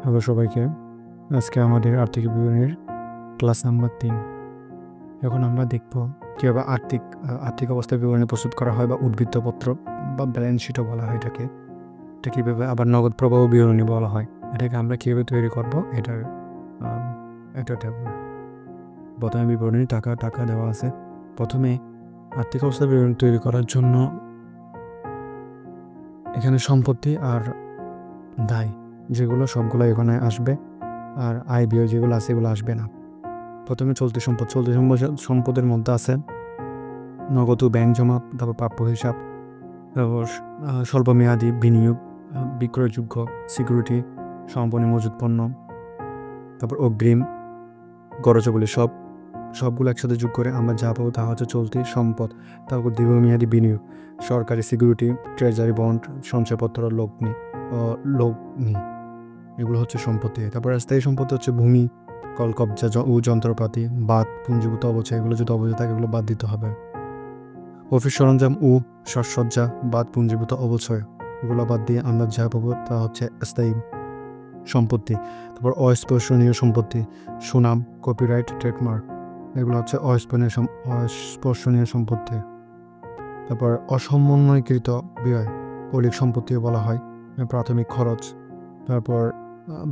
Hello সবাইকে। আজকে আমাদের আর্থিক বিবরণীর ক্লাস নাম্বার 3। এখন আমরা দেখব কীভাবে আর্থিক অবস্থার বিবরণী প্রস্তুত করা হয় বা উদ্বৃত্তপত্র বা ব্যালেন্স শিটও বলা হয় এটা কীভাবে আবার নগদ প্রবাহ বিবরণী বলা হয়, এটাকে আমরা কীভাবে তৈরি করব এটা প্রথমে বিবরণী টাকা দেওয়া আছে। প্রথমে আর্থিক অবস্থার বিবরণী তৈরি করার জন্য এখানে সম্পত্তি আর দায় যেগুলো সবগুলো এখানে আসবে, আর আয় ব্যয় যেগুলো আছে এগুলো আসবে না। প্রথমে চলতি সম্পদের মধ্যে আছে নগদ ও ব্যাংক জমা, তারপর প্রাপ্য হিসাব, তারপর স্বল্পমেয়াদী বিনিয়োগ, বিক্রয়যোগ্য সিকিউরিটি, সমাপনী মজুত পণ্য, তারপর অগ্রিম খরচাবলী সবগুলো একসাথে যোগ করে আমরা যা পাবো তা হচ্ছে চলতি সম্পদ। তারপর দীর্ঘমেয়াদী বিনিয়োগ, সরকারি সিকিউরিটি, ট্রেজারি বন্ড, সঞ্চয়পত্র, লগ্নি এগুলো হচ্ছে সম্পত্তি। তারপর স্থায়ী সম্পত্তি হচ্ছে ভূমি, কলকবজা ও যন্ত্রপাতি, বাদ পুঞ্জীভূত অবচয়, এগুলো যদি অবচয় থাকে এগুলো বাদ দিতে হবে। অফিস সরঞ্জাম ও সাজসজ্জা, বাদ পুঞ্জীভূত অবচয়, এগুলো বাদ দিয়ে আমরা যা পাবো তা হচ্ছে স্থায়ী সম্পত্তি। তারপর অস্পর্শনীয় সম্পত্তি, সুনাম, কপিরাইট, ট্রেডমার্ক, এগুলো হচ্ছে অস্পর্শনীয় সম্পত্তি। তারপর অসমন্বয়কৃত ব্যয়, মৌলিক সম্পত্তিও বলা হয়, প্রাথমিক খরচ, তারপর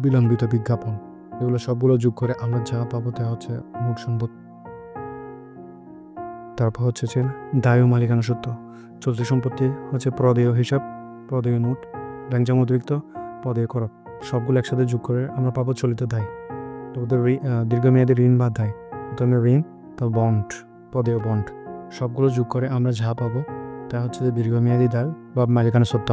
বিলম্বিত বিজ্ঞাপন, এগুলো সবগুলো যোগ করে আমরা যা পাবো তা হচ্ছে মোট সম্পত্তি। তারপর হচ্ছে যে দায় ও মালিকানা সূত্র, চলতি সম্পত্তি হচ্ছে প্রদেয় হিসাব, প্রদেয় নোট, ব্যাংক জমা অতিরিক্ত, প্রদেয় কর, সবগুলো একসাথে যোগ করে আমরা পাবো চলিত দায়। তো ওদের দীর্ঘমেয়াদী ঋণ বা দায়, প্রথমে ঋণ, তো বন্ড, প্রদেয় বন্ড, সবগুলো যোগ করে আমরা যা পাবো তা হচ্ছে দীর্ঘমেয়াদী দায় বা মালিকানা সত্ত্ব।